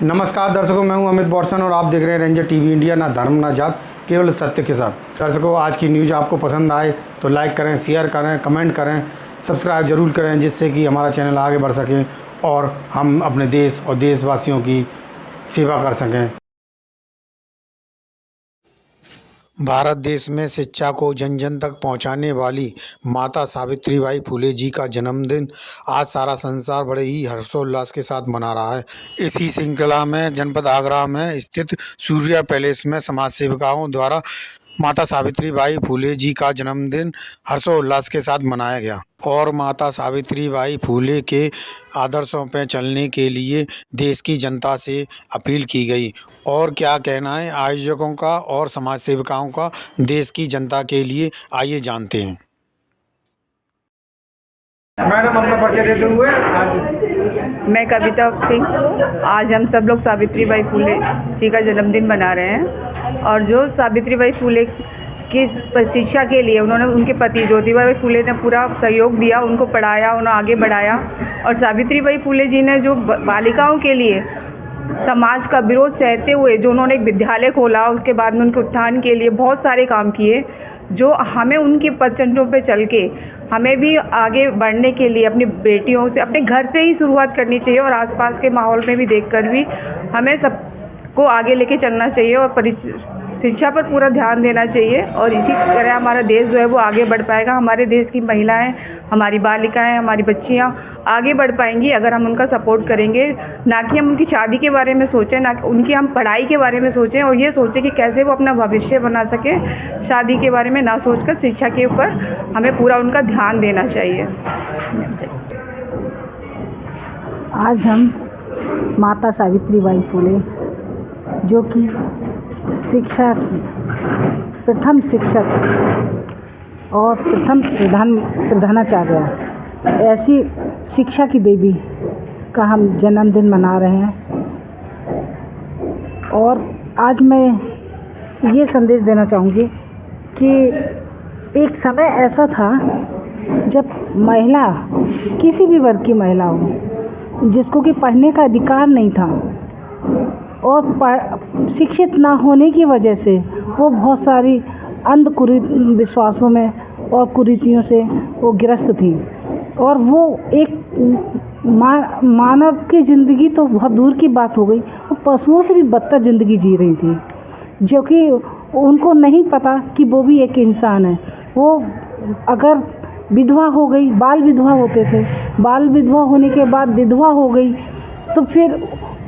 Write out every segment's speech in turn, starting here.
नमस्कार दर्शकों, मैं हूं अमित बॉर्सन और आप देख रहे हैं रेंजर टीवी इंडिया। ना धर्म ना जात, केवल सत्य के साथ। दर्शकों, आज की न्यूज़ आपको पसंद आए तो लाइक करें, शेयर करें, कमेंट करें, सब्सक्राइब जरूर करें, जिससे कि हमारा चैनल आगे बढ़ सके और हम अपने देश और देशवासियों की सेवा कर सकें। भारत देश में शिक्षा को जन जन तक पहुंचाने वाली माता सावित्रीबाई फुले जी का जन्मदिन आज सारा संसार बड़े ही हर्षोल्लास के साथ मना रहा है। इसी श्रृंखला में जनपद आगरा में स्थित सूर्या पैलेस में समाज सेविकाओं द्वारा माता सावित्रीबाई फुले जी का जन्मदिन हर्षोल्लास के साथ मनाया गया और माता सावित्रीबाई फुले के आदर्शों पर चलने के लिए देश की जनता से अपील की गई। और क्या कहना है आयोजकों का और समाज सेविकाओं का देश की जनता के लिए, आइए जानते हैं। मैडम, अपना परिचय देते हुए। आज मैं कविता सिंह। आज हम सब लोग सावित्रीबाई फुले जी का जन्मदिन मना रहे हैं और जो सावित्रीबाई फुले की शिक्षा के लिए उन्होंने, उनके पति ज्योतिबा फुले ने पूरा सहयोग दिया, उनको पढ़ाया, उन्हें आगे बढ़ाया। और सावित्रीबाई फुले जी ने जो बालिकाओं के लिए समाज का विरोध सहते हुए जो उन्होंने एक विद्यालय खोला, उसके बाद में उनके उत्थान के लिए बहुत सारे काम किए, जो हमें उनके पदचिह्नों पे चल के हमें भी आगे बढ़ने के लिए अपनी बेटियों से, अपने घर से ही शुरुआत करनी चाहिए और आसपास के माहौल में भी देखकर भी हमें सबको आगे लेके चलना चाहिए और शिक्षा पर पूरा ध्यान देना चाहिए। और इसी तरह हमारा देश जो है वो आगे बढ़ पाएगा। हमारे देश की महिलाएं, हमारी बालिकाएं, हमारी बच्चियां आगे बढ़ पाएंगी अगर हम उनका सपोर्ट करेंगे। ना कि हम उनकी शादी के बारे में सोचें, ना उनकी हम पढ़ाई के बारे में सोचें और ये सोचें कि कैसे वो अपना भविष्य बना सके। शादी के बारे में ना सोचकर शिक्षा के ऊपर हमें पूरा उनका ध्यान देना चाहिए। आज हम माता सावित्रीबाई फुले, जो कि शिक्षा प्रथम शिक्षक और प्रथम प्रधानाचार्य, ऐसी शिक्षा की देवी का हम जन्मदिन मना रहे हैं। और आज मैं ये संदेश देना चाहूँगी कि एक समय ऐसा था जब महिला, किसी भी वर्ग की महिला हो, जिसको कि पढ़ने का अधिकार नहीं था और शिक्षित ना होने की वजह से वो बहुत सारी विश्वासों में और कुरीतियों से वो ग्रस्त थी। और वो एक मानव की ज़िंदगी तो बहुत दूर की बात हो गई, वो पशुओं से भी बदतर ज़िंदगी जी रही थी, जो कि उनको नहीं पता कि वो भी एक इंसान है। वो अगर विधवा हो गई, बाल विधवा होते थे, बाल विधवा होने के बाद विधवा हो गई तो फिर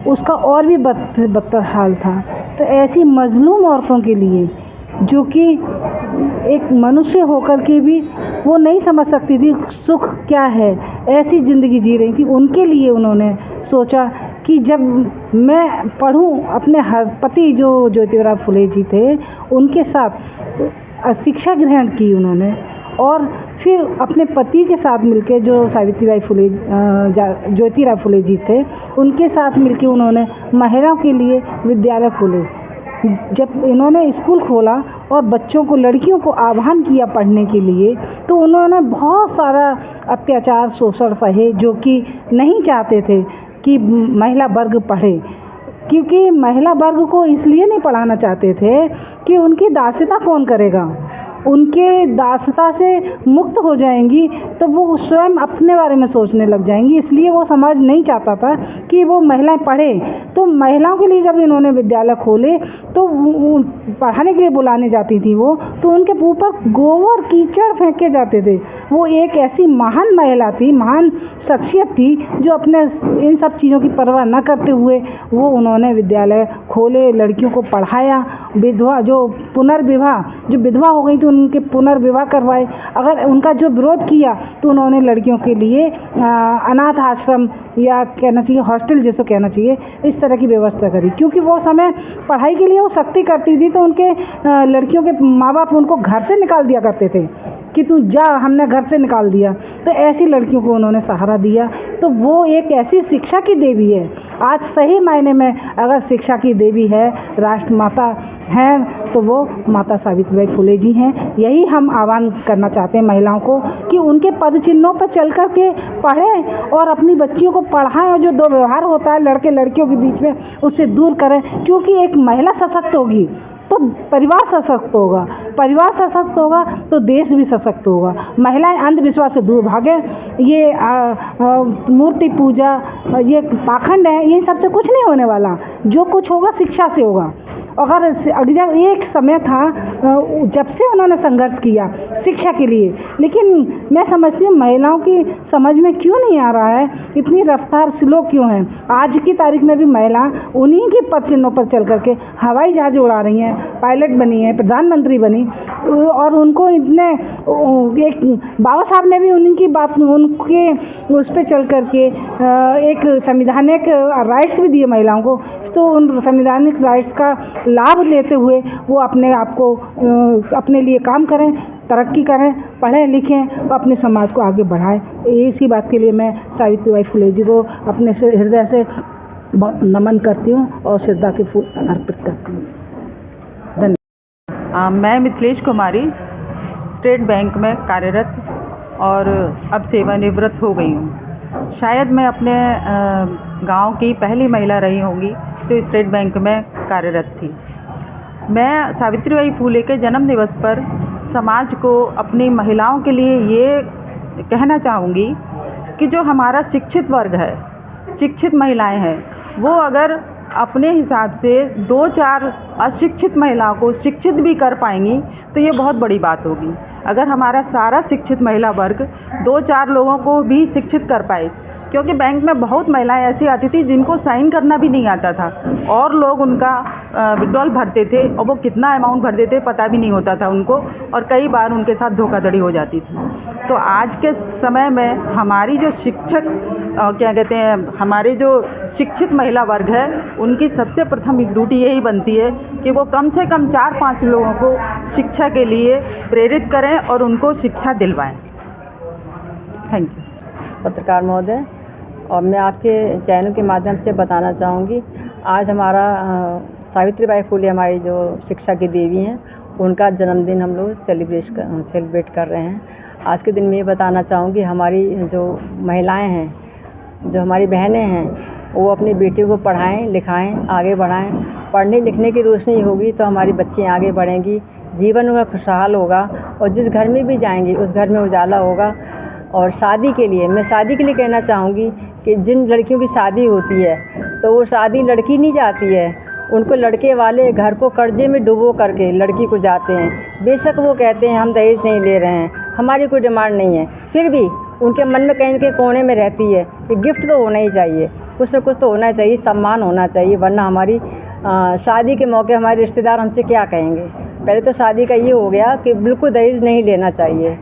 उसका और भी बदतर हाल था। तो ऐसी मजलूम औरतों के लिए, जो कि एक मनुष्य होकर के भी वो नहीं समझ सकती थी सुख क्या है, ऐसी ज़िंदगी जी रही थी, उनके लिए उन्होंने सोचा कि जब मैं पढ़ूं, अपने पति जो ज्योतिबा फुले जी थे उनके साथ शिक्षा ग्रहण की उन्होंने। और फिर अपने पति के साथ मिलके, जो सावित्रीबाई फुले ज्योतिबा फुले जी थे, उनके साथ मिलके उन्होंने महिलाओं के लिए विद्यालय खोले। जब इन्होंने स्कूल खोला और बच्चों को, लड़कियों को आह्वान किया पढ़ने के लिए, तो उन्होंने बहुत सारा अत्याचार, शोषण सहे, जो कि नहीं चाहते थे कि महिला वर्ग पढ़े। क्योंकि महिला वर्ग को इसलिए नहीं पढ़ाना चाहते थे कि उनकी दास्यता कौन करेगा, उनके दासता से मुक्त हो जाएंगी तो वो स्वयं अपने बारे में सोचने लग जाएंगी। इसलिए वो समाज नहीं चाहता था कि वो महिलाएं पढ़ें। तो महिलाओं के लिए जब इन्होंने विद्यालय खोले तो पढ़ाने के लिए बुलाने जाती थी वो, तो उनके ऊपर गोबर कीचड़ फेंके जाते थे। वो एक ऐसी महान महिला थी, महान शख्सियत थी, जो अपने इन सब चीज़ों की परवाह न करते हुए वो उन्होंने विद्यालय खोले, लड़कियों को पढ़ाया। विधवा, जो पुनर्विवाह, जो विधवा हो गई थी, उनके पुनर्विवाह करवाए। अगर उनका जो विरोध किया तो उन्होंने लड़कियों के लिए अनाथ आश्रम, या कहना चाहिए हॉस्टल जैसे कहना चाहिए, इस तरह की व्यवस्था करी। क्योंकि वो समय पढ़ाई के लिए वो सख्ती करती थी, तो उनके लड़कियों के माँ बाप उनको घर से निकाल दिया करते थे कि तू जा, हमने घर से निकाल दिया। तो ऐसी लड़कियों को उन्होंने सहारा दिया। तो वो एक ऐसी शिक्षा की देवी है। आज सही मायने में अगर शिक्षा की देवी है, राष्ट्रमाता हैं, तो वो माता सावित्रीबाई फुले जी हैं। यही हम आह्वान करना चाहते हैं महिलाओं को कि उनके पद चिन्हों पर चल कर के पढ़ें और अपनी बच्चियों को पढ़ाएं, और जो दुर्व्यवहार होता है लड़के लड़कियों के बीच में उससे दूर करें। क्योंकि एक महिला सशक्त होगी तो परिवार सशक्त होगा, परिवार सशक्त होगा तो देश भी सशक्त होगा। महिलाएं अंधविश्वास से दूर भागें। ये मूर्ति पूजा, ये पाखंड है, ये सबसे कुछ नहीं होने वाला। जो कुछ होगा शिक्षा से होगा। अगर एक समय था जब से उन्होंने संघर्ष किया शिक्षा के लिए, लेकिन मैं समझती हूँ महिलाओं की समझ में क्यों नहीं आ रहा है, इतनी रफ्तार स्लो क्यों है। आज की तारीख में भी महिला उन्हीं के पद चिन्हों पर चल करके हवाई जहाज उड़ा रही हैं, पायलट बनी है, प्रधानमंत्री बनी, और उनको इतने एक बाबा साहब ने भी उनकी बात, उनके उस पर चल करके एक संवैधानिक राइट्स भी दिए महिलाओं को। तो उन संवैधानिक राइट्स का लाभ लेते हुए वो अपने आप को अपने लिए काम करें, तरक्की करें, पढ़ें लिखें, अपने समाज को आगे बढ़ाएं। इसी बात के लिए मैं सावित्रीबाई फुले जी को अपने से हृदय से बहुत नमन करती हूँ और श्रद्धा के फूल अर्पित करती हूँ। धन्यवाद। मैं मिथिलेश कुमारी स्टेट बैंक में कार्यरत और अब सेवानिवृत्त हो गई हूँ। शायद मैं अपने गांव की पहली महिला रही होंगी जो स्टेट बैंक में कार्यरत थी। मैं सावित्रीबाई फुले के जन्म दिवस पर समाज को, अपनी महिलाओं के लिए ये कहना चाहूँगी कि जो हमारा शिक्षित वर्ग है, शिक्षित महिलाएं हैं, वो अगर अपने हिसाब से 2-4 अशिक्षित महिलाओं को शिक्षित भी कर पाएंगी तो ये बहुत बड़ी बात होगी। अगर हमारा सारा शिक्षित महिला वर्ग 2-4 लोगों को भी शिक्षित कर पाए, क्योंकि बैंक में बहुत महिलाएं ऐसी आती थी जिनको साइन करना भी नहीं आता था और लोग उनका विड्रॉल भरते थे और वो कितना अमाउंट भरते थे पता भी नहीं होता था उनको, और कई बार उनके साथ धोखाधड़ी हो जाती थी। तो आज के समय में हमारी जो शिक्षक क्या कहते हैं, हमारे जो शिक्षित महिला वर्ग है, उनकी सबसे प्रथम ड्यूटी यही बनती है कि वो कम से कम 4-5 लोगों को शिक्षा के लिए प्रेरित करें और उनको शिक्षा दिलवाएं। Thank you. पत्रकार महोदय, और मैं आपके चैनल के माध्यम से बताना चाहूँगी, आज हमारा सावित्रीबाई फुले हमारी जो शिक्षा की देवी हैं, उनका जन्मदिन हम लोग सेलिब्रेट कर रहे हैं। आज के दिन में ये बताना चाहूँगी, हमारी जो महिलाएं हैं, जो हमारी बहनें हैं, वो अपनी बेटियों को पढ़ाएं, लिखाएं, आगे बढ़ाएं। पढ़ने लिखने की रोशनी होगी तो हमारी बच्चियाँ आगे बढ़ेंगी, जीवन उनका खुशहाल होगा और जिस घर में भी जाएंगी उस घर में उजाला होगा। और शादी के लिए, मैं शादी के लिए कहना चाहूँगी कि जिन लड़कियों की शादी होती है तो वो शादी लड़की नहीं जाती है, उनको लड़के वाले घर को कर्जे में डुबो करके लड़की को जाते हैं। बेशक वो कहते हैं हम दहेज नहीं ले रहे हैं, हमारी कोई डिमांड नहीं है, फिर भी उनके मन में कहीं न कहीं कोने में रहती है कि गिफ्ट तो होना ही चाहिए, कुछ न कुछ तो होना चाहिए, सम्मान होना चाहिए, वरना हमारी शादी के मौके हमारे रिश्तेदार हमसे क्या कहेंगे। पहले तो शादी का ये हो गया कि बिल्कुल दहेज नहीं लेना चाहिए।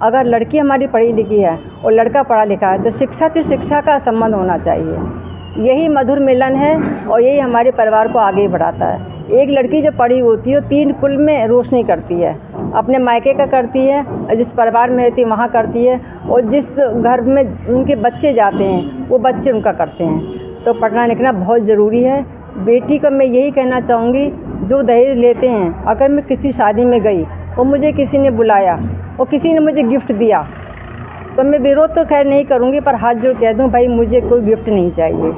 अगर लड़की हमारी पढ़ी लिखी है और लड़का पढ़ा लिखा है तो शिक्षा से शिक्षा का संबंध होना चाहिए। यही मधुर मिलन है और यही हमारे परिवार को आगे बढ़ाता है। एक लड़की जब पढ़ी होती है 3 कुल में रोशनी करती है, अपने मायके का करती है, जिस परिवार में रहती है वहाँ करती है, और जिस घर में उनके बच्चे जाते हैं वो बच्चे उनका करते हैं। तो पढ़ना लिखना बहुत ज़रूरी है। बेटी को मैं यही कहना चाहूँगी, जो दहेज लेते हैं, अगर मैं किसी शादी में गई और मुझे किसी ने बुलाया और किसी ने मुझे गिफ्ट दिया तो मैं विरोध तो खैर नहीं करूँगी, पर हाथ जोड़ कह दूँ भाई मुझे कोई गिफ्ट नहीं चाहिए।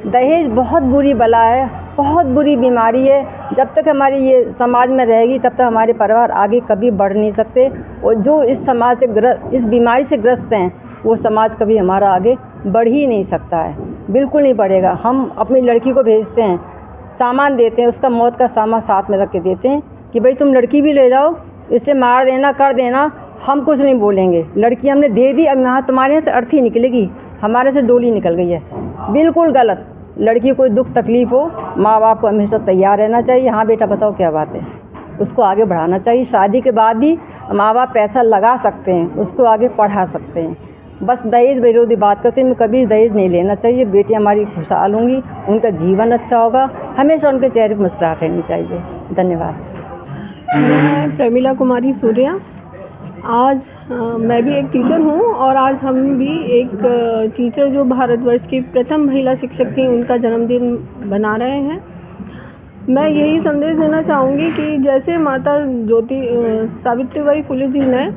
दहेज बहुत बुरी बला है, बहुत बुरी बीमारी है। जब तक हमारी ये समाज में रहेगी तब तक हमारे परिवार आगे कभी बढ़ नहीं सकते, और जो इस समाज से इस बीमारी से ग्रस्त हैं वो समाज कभी हमारा आगे बढ़ ही नहीं सकता है, बिल्कुल नहीं बढ़ेगा। हम अपनी लड़की को भेजते हैं, सामान देते हैं, उसका मौत का सामान साथ में रख के देते हैं कि भाई तुम लड़की भी ले जाओ, इसे मार देना, कर देना, हम कुछ नहीं बोलेंगे। लड़की हमने दे दी, अब यहाँ तुम्हारे यहाँ से अर्थी निकलेगी, हमारे से डोली निकल गई है। बिल्कुल गलत। लड़की कोई दुख तकलीफ़ हो, माँ बाप को हमेशा तैयार रहना चाहिए। हाँ बेटा बताओ क्या बात है, उसको आगे बढ़ाना चाहिए। शादी के बाद भी माँ बाप पैसा लगा सकते हैं, उसको आगे पढ़ा सकते हैं। बस दहेज विरोधी बात करते हैं, मैं कभी दहेज नहीं लेना चाहिए। बेटी हमारी खुशहाल होंगी, उनका जीवन अच्छा होगा, हमेशा उनके चेहरे पर मुस्कुराहट रहनी चाहिए। धन्यवाद। मैं प्रमिला कुमारी सूर्या, आज मैं भी एक टीचर हूँ और आज हम भी एक टीचर जो भारतवर्ष की प्रथम महिला शिक्षक थी उनका जन्मदिन बना रहे हैं। मैं यही संदेश देना चाहूँगी कि जैसे माता सावित्रीबाई फुले जी ने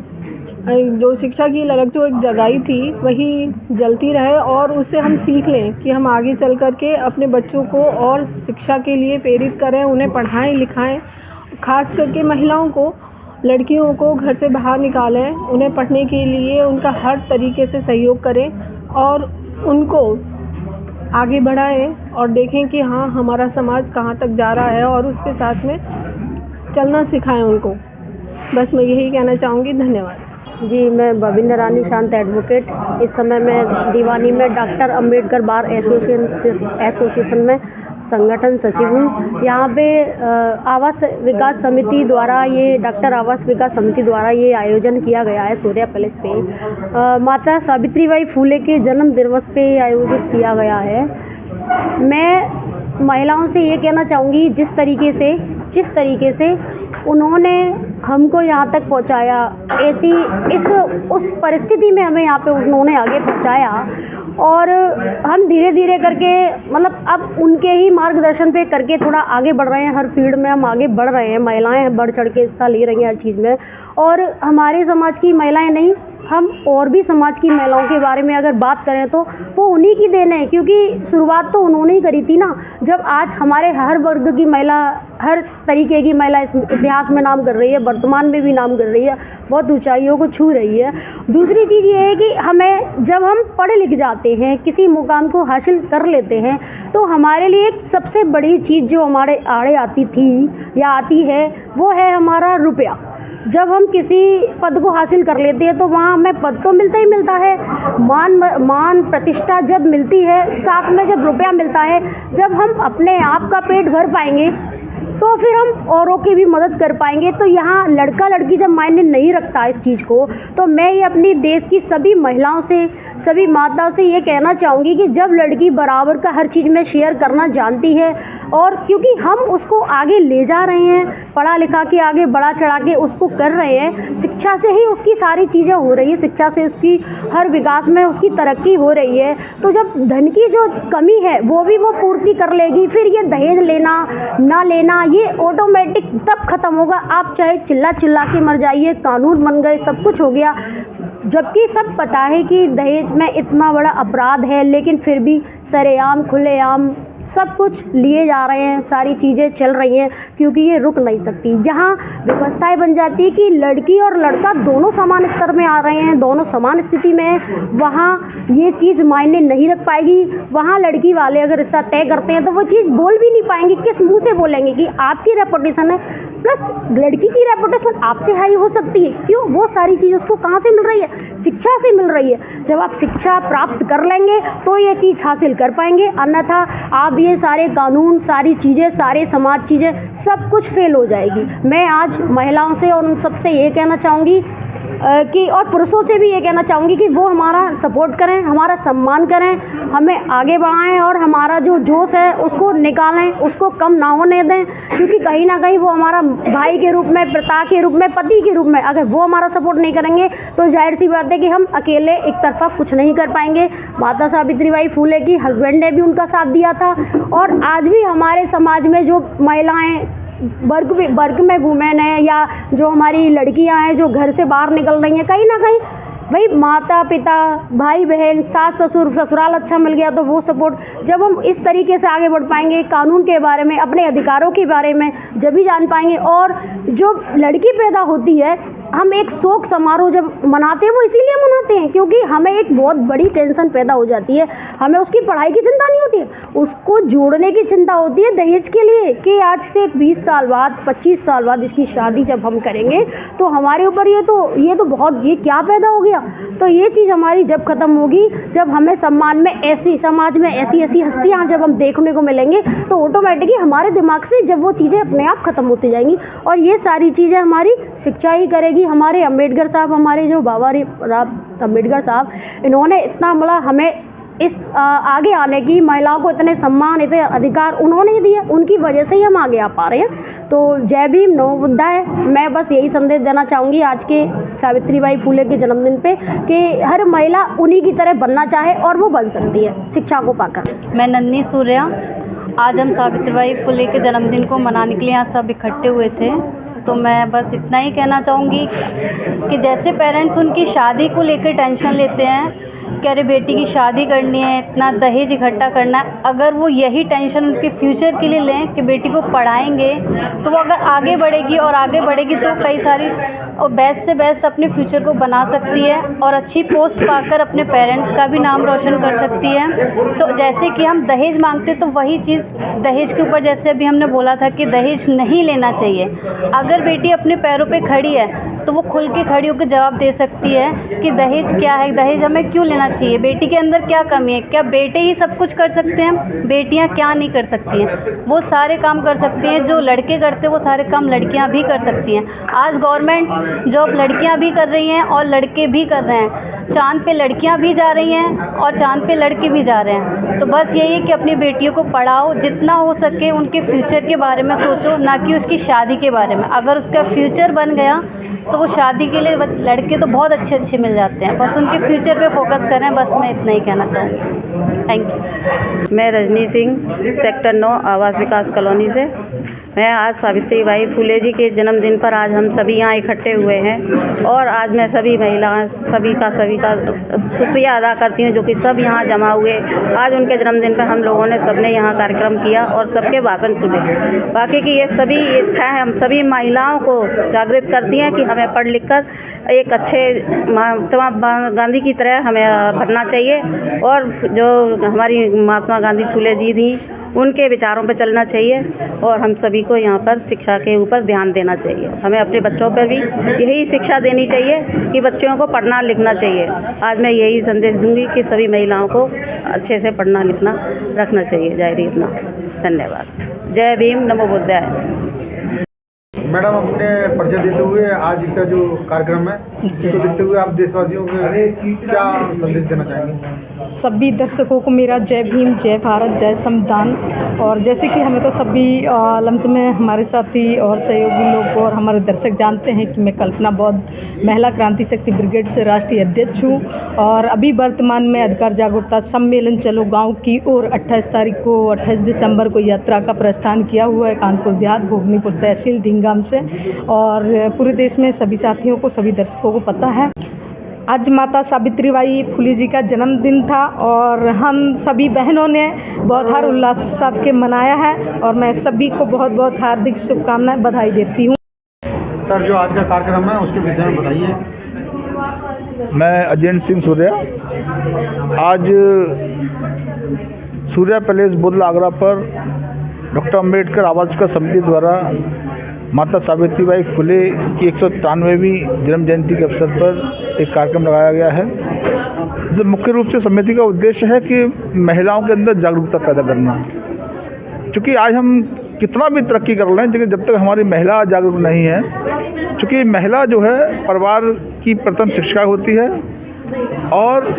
जो शिक्षा की ललक जो एक जगाई थी वही जलती रहे और उससे हम सीख लें कि हम आगे चल कर के अपने बच्चों को और शिक्षा के लिए प्रेरित करें, उन्हें पढ़ाएं लिखाएं, ख़ास करके महिलाओं को, लड़कियों को घर से बाहर निकालें, उन्हें पढ़ने के लिए उनका हर तरीके से सहयोग करें और उनको आगे बढ़ाएं और देखें कि हाँ हमारा समाज कहाँ तक जा रहा है और उसके साथ में चलना सिखाएं उनको। बस मैं यही कहना चाहूँगी। धन्यवाद। जी, मैं बविंदर रानी शांत एडवोकेट। इस समय मैं दीवानी में डॉक्टर अंबेडकर बार एसोसिएशन में संगठन सचिव हूँ। यहाँ पे आवास विकास समिति द्वारा ये डॉक्टर आवास विकास समिति द्वारा ये आयोजन किया गया है सूर्या पैलेस पे। माता सावित्रीबाई फुले के जन्म दिवस पे आयोजित किया गया है। मैं महिलाओं से ये कहना चाहूँगी जिस तरीके से उन्होंने हमको यहाँ तक पहुँचाया, उस परिस्थिति में हमें यहाँ पे उन्होंने आगे पहुँचाया और हम धीरे धीरे करके मतलब अब उनके ही मार्गदर्शन पे करके थोड़ा आगे बढ़ रहे हैं। हर फील्ड में हम आगे बढ़ रहे हैं। महिलाएं बढ़ चढ़ के हिस्सा ले रही हैं हर चीज़ में। और हमारे समाज की महिलाएं नहीं, हम और भी समाज की महिलाओं के बारे में अगर बात करें तो वो उन्हीं की देन है, क्योंकि शुरुआत तो उन्होंने ही करी थी ना। जब आज हमारे हर वर्ग की महिला, हर तरीके की महिला इस इतिहास में नाम कर रही है, वर्तमान में भी नाम कर रही है, बहुत ऊंचाइयों को छू रही है। दूसरी चीज़ ये है कि हमें जब हम पढ़ लिख जाते हैं, किसी मुकाम को हासिल कर लेते हैं, तो हमारे लिए एक सबसे बड़ी चीज़ जो हमारे आड़े आती थी या आती है वो है हमारा रुपया। जब हम किसी पद को हासिल कर लेते हैं तो वहाँ हमें पद तो मिलता ही मिलता है, मान प्रतिष्ठा जब मिलती है, साथ में जब रुपया मिलता है, जब हम अपने आप का पेट भर पाएंगे तो फिर हम औरों की भी मदद कर पाएंगे। तो यहाँ लड़का लड़की जब मायने नहीं रखता इस चीज़ को, तो मैं ये अपनी देश की सभी महिलाओं से, सभी माताओं से ये कहना चाहूँगी कि जब लड़की बराबर का हर चीज़ में शेयर करना जानती है, और क्योंकि हम उसको आगे ले जा रहे हैं, पढ़ा लिखा के आगे बढ़ा चढ़ा के उसको कर रहे हैं, शिक्षा से ही उसकी सारी चीज़ें हो रही है, शिक्षा से उसकी हर विकास में उसकी तरक्की हो रही है। तो जब धन की जो कमी है वो भी वो पूर्ति कर लेगी, फिर ये दहेज लेना ना लेना ये ऑटोमेटिक तब ख़त्म होगा। आप चाहे चिल्ला चिल्ला के मर जाइए, कानून बन गए, सब कुछ हो गया, जबकि सब पता है कि दहेज में इतना बड़ा अपराध है, लेकिन फिर भी सरेआम खुलेआम सब कुछ लिए जा रहे हैं, सारी चीज़ें चल रही हैं, क्योंकि ये रुक नहीं सकती। जहाँ व्यवस्थाएं बन जाती है कि लड़की और लड़का दोनों समान स्तर में आ रहे हैं, दोनों समान स्थिति में हैं, वहाँ ये चीज़ मायने नहीं रख पाएगी। वहाँ लड़की वाले अगर रिश्ता तय करते हैं तो वो चीज़ बोल भी नहीं पाएंगे, किस मुँह से बोलेंगे कि आपकी रेपुटेशन है, प्लस लड़की की रेपुटेशन आपसे हाई हो सकती है। क्यों? वो सारी चीज़ उसको कहाँ से मिल रही है? शिक्षा से मिल रही है। जब आप शिक्षा प्राप्त कर लेंगे तो ये चीज़ हासिल कर पाएंगे, अन्यथा आप ये सारे कानून, सारी चीज़ें, सारे समाज चीज़ें सब कुछ फेल हो जाएगी। मैं आज महिलाओं से और उन सबसे ये कहना चाहूँगी कि और पुरुषों से भी ये कहना चाहूँगी कि वो हमारा सपोर्ट करें, हमारा सम्मान करें, हमें आगे बढ़ाएं और हमारा जो जोश है उसको निकालें, उसको कम ना होने दें, क्योंकि कहीं ना कहीं वो हमारा भाई के रूप में, पिता के रूप में, पति के रूप में, अगर वो हमारा सपोर्ट नहीं करेंगे तो जाहिर सी बात है कि हम अकेले एक तरफा कुछ नहीं कर पाएंगे। माता सावित्रीबाई फुले की हस्बैंड ने भी उनका साथ दिया था, और आज भी हमारे समाज में जो महिलाएँ वर्ग में वुमेन है या जो हमारी लड़कियां हैं जो घर से बाहर निकल रही हैं, कहीं ना कहीं भाई माता पिता, भाई बहन, सास ससुर, ससुराल अच्छा मिल गया तो वो सपोर्ट। जब हम इस तरीके से आगे बढ़ पाएंगे, कानून के बारे में, अपने अधिकारों के बारे में जब भी जान पाएंगे। और जो लड़की पैदा होती है, हम एक शोक समारोह जब मनाते हैं वो इसीलिए मनाते हैं क्योंकि हमें एक बहुत बड़ी टेंशन पैदा हो जाती है। हमें उसकी पढ़ाई की चिंता नहीं होती है, उसको जोड़ने की चिंता होती है दहेज के लिए, कि आज से 20 साल बाद, 25 साल बाद इसकी शादी जब हम करेंगे तो हमारे ऊपर ये तो बहुत, ये क्या पैदा हो गया। तो ये चीज़ हमारी जब ख़त्म होगी, जब हमें सम्मान में ऐसी, समाज में ऐसी ऐसी हस्तियाँ जब हम देखने को मिलेंगे, तो ऑटोमेटिकली हमारे दिमाग से जब वो चीज़ें अपने आप ख़त्म होती जाएंगी। और ये सारी चीज़ें हमारी शिक्षा ही करेगी। हमारे अम्बेडकर साहब, हमारे जो बाबा साहब अम्बेडकर साहब, इन्होंने इतना बड़ा हमें इस आगे आने की, महिलाओं को इतने सम्मान, इतने अधिकार उन्होंने ही दिए, उनकी वजह से ही हम आगे आ पा रहे हैं। तो जय भीम, नमो बुद्धाय। मैं बस यही संदेश देना चाहूँगी आज के सावित्रीबाई फुले के जन्मदिन पे कि हर महिला उन्हीं की तरह बनना चाहे और वो बन सकती है शिक्षा को पाकर। मैं नन्ही सूर्या। आज हम सावित्रीबाई फुले के जन्मदिन को मनाने के लिए यहाँ सब इकट्ठे हुए थे। तो मैं बस इतना ही कहना चाहूँगी कि जैसे पेरेंट्स उनकी शादी को लेकर टेंशन लेते हैं कि अरे बेटी की शादी करनी है, इतना दहेज इकट्ठा करना है, अगर वो यही टेंशन उनके फ्यूचर के लिए लें कि बेटी को पढ़ाएंगे तो वो अगर आगे बढ़ेगी और आगे बढ़ेगी तो कई सारी और बेस्ट से बेस्ट अपने फ्यूचर को बना सकती है और अच्छी पोस्ट पाकर अपने पेरेंट्स का भी नाम रोशन कर सकती है। तो जैसे कि हम दहेज मांगते तो वही चीज़ दहेज के ऊपर, जैसे अभी हमने बोला था कि दहेज नहीं लेना चाहिए। अगर बेटी अपने पैरों पे खड़ी है तो वो खुल के खड़ी होकर जवाब दे सकती है कि दहेज क्या है, दहेज हमें क्यों लेना चाहिए, बेटी के अंदर क्या कमी है, क्या बेटे ही सब कुछ कर सकते हैं, बेटियां क्या नहीं कर सकती हैं। वो सारे काम कर सकती हैं जो लड़के करते हैं, वो सारे काम लड़कियां भी कर सकती हैं। आज गवर्नमेंट जॉब लड़कियां भी कर रही हैं और लड़के भी कर रहे हैं। चांद पे लड़कियां भी जा रही हैं और चांद पे लड़के भी जा रहे हैं। तो बस यही है कि अपनी बेटियों को पढ़ाओ, जितना हो सके उनके फ्यूचर के बारे में सोचो, ना कि उसकी शादी के बारे में। अगर उसका फ्यूचर बन गया तो वो शादी के लिए लड़के तो बहुत अच्छे अच्छे मिल जाते हैं, बस उनके फ्यूचर पे फोकस करें। बस मैं इतना ही कहना चाहूँगी। Thank you. मैं रजनी सिंह, सेक्टर 9 आवास विकास कॉलोनी से। मैं आज सावित्रीबाई फुले जी के जन्मदिन पर आज हम सभी यहाँ इकट्ठे हुए हैं और आज मैं सभी महिलाएं सभी का शुक्रिया अदा करती हूँ जो कि सब यहाँ जमा हुए। आज उनके जन्मदिन पर हम लोगों ने सबने यहाँ कार्यक्रम किया और सबके भाषण सुने। बाकी की ये सभी इच्छाएँ हम सभी महिलाओं को जागृत करती हैं कि हमें पढ़ लिख कर एक अच्छे महात्मा गांधी की तरह हमें बनना चाहिए और जो हमारी महात्मा गांधी फुले जी थी उनके विचारों पर चलना चाहिए और हम सभी को यहाँ पर शिक्षा के ऊपर ध्यान देना चाहिए। हमें अपने बच्चों पर भी यही शिक्षा देनी चाहिए कि बच्चों को पढ़ना लिखना चाहिए। आज मैं यही संदेश दूंगी कि सभी महिलाओं को अच्छे से पढ़ना लिखना रखना चाहिए। जय रीतना, धन्यवाद। जय भीम, नमो बुद्धाय। मैडम, अपने परिचय देते हुए आज का जो कार्यक्रम है उसको देखते हुए आप देशवासियों को क्या संदेश देना चाहेंगे? सभी दर्शकों को मेरा जय भीम, जय भारत, जय संविधान। और जैसे कि हमें तो सभी लम्स में हमारे साथी और सहयोगी लोग और हमारे दर्शक जानते हैं कि मैं कल्पना बौद्ध महिला क्रांति शक्ति ब्रिगेड से राष्ट्रीय अध्यक्ष हूँ और अभी वर्तमान में अधिकार जागरूकता सम्मेलन चलो गाँव की ओर 28 दिसंबर को यात्रा का प्रस्थान किया हुआ है कानपुर देहात भोगनीपुर तहसील ढींगाम से। और पूरे देश में सभी साथियों को, सभी दर्शकों को पता है आज माता सावित्रीबाई फुले जी का जन्मदिन था और हम सभी बहनों ने बहुत हर उल्लास के साथ के मनाया है और मैं सभी को बहुत बहुत हार्दिक शुभकामनाएं, बधाई देती हूँ। सर, जो आज का कार्यक्रम है उसके विषय में बताइए। मैं अजय सिंह सूर्या। आज सूर्या पैलेस बुद्ध आगरा पर डॉक्टर अम्बेडकर आवास समिति द्वारा माता सावित्रीबाई फुले की 193वीं जन्म जयंती के अवसर पर एक कार्यक्रम लगाया गया है। इसमें मुख्य रूप से समिति का उद्देश्य है कि महिलाओं के अंदर जागरूकता पैदा करना। क्योंकि आज हम कितना भी तरक्की कर लें लेकिन जब तक हमारी महिला जागरूक नहीं है, क्योंकि महिला जो है परिवार की प्रथम शिक्षिका होती है और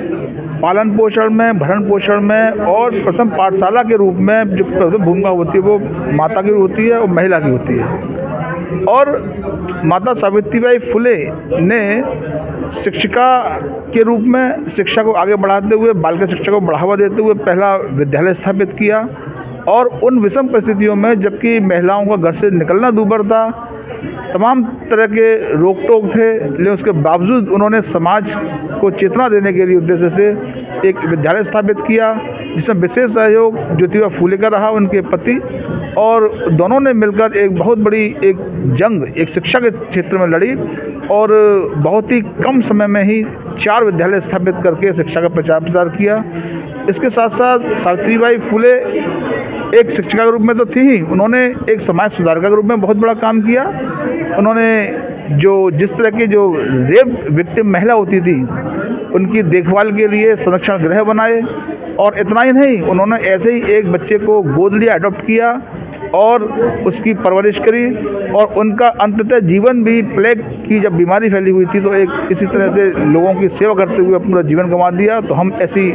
पालन पोषण में, भरण पोषण में और प्रथम पाठशाला के रूप में जो प्रथम भूमिका होती है वो माता की होती है और महिला की होती है। और माता सावित्रीबाई फुले ने शिक्षिका के रूप में शिक्षा को आगे बढ़ाते हुए, बालिका शिक्षा को बढ़ावा देते हुए पहला विद्यालय स्थापित किया और उन विषम परिस्थितियों में जबकि महिलाओं का घर से निकलना दूभर था, तमाम तरह के रोक टोक थे, लेकिन उसके बावजूद उन्होंने समाज को चेतना देने के लिए उद्देश्य से एक विद्यालय स्थापित किया जिसमें विशेष सहयोग ज्योतिबा फुले का रहा, उनके पति, और दोनों ने मिलकर एक बहुत बड़ी एक जंग एक शिक्षा के क्षेत्र में लड़ी और बहुत ही कम समय में ही 4 विद्यालय स्थापित करके शिक्षा का प्रचार प्रसार किया। इसके साथ साथ सावित्रीबाई फुले एक शिक्षिका के रूप में तो थी ही, उन्होंने एक समाज सुधारक के रूप में बहुत बड़ा काम किया। उन्होंने जिस तरह की जो रेप विक्टिम महिला होती थी उनकी देखभाल के लिए संरक्षण गृह बनाए और इतना ही नहीं, उन्होंने ऐसे ही एक बच्चे को गोद लिया, अडॉप्ट किया और उसकी परवरिश करी, और उनका अंततः जीवन भी प्लेग की जब बीमारी फैली हुई थी तो एक इसी तरह से लोगों की सेवा करते हुए पूरा जीवन गंवा दिया। तो हम ऐसी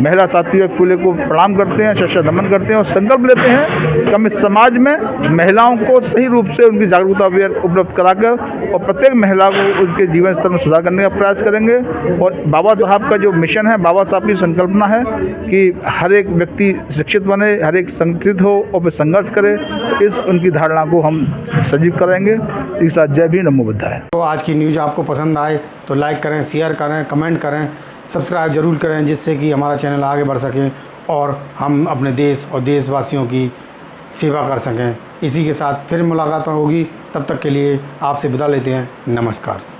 महिला सावित्रीबाई फुले को प्रणाम करते हैं, श्रद्धा नमन करते हैं और संकल्प लेते हैं कि हम इस समाज में महिलाओं को सही रूप से उनकी जागरूकता उपलब्ध कराकर और प्रत्येक महिला को उनके जीवन स्तर में सुधार करने का प्रयास करेंगे। और बाबा साहब का जो मिशन है, बाबा साहब की संकल्पना है कि हर एक व्यक्ति शिक्षित बने, हर एक संगठित हो और फिर संघर्ष करे, इस उनकी धारणा को हम सजीव करेंगे। इस साथ जय भी नमो बुद्धाय। तो आज की न्यूज़ आपको पसंद आए तो लाइक करें, शेयर करें, कमेंट करें, सब्सक्राइब जरूर करें, जिससे कि हमारा चैनल आगे बढ़ सके और हम अपने देश और देशवासियों की सेवा कर सकें। इसी के साथ फिर मुलाकात होगी, तब तक के लिए आपसे विदा लेते हैं। नमस्कार।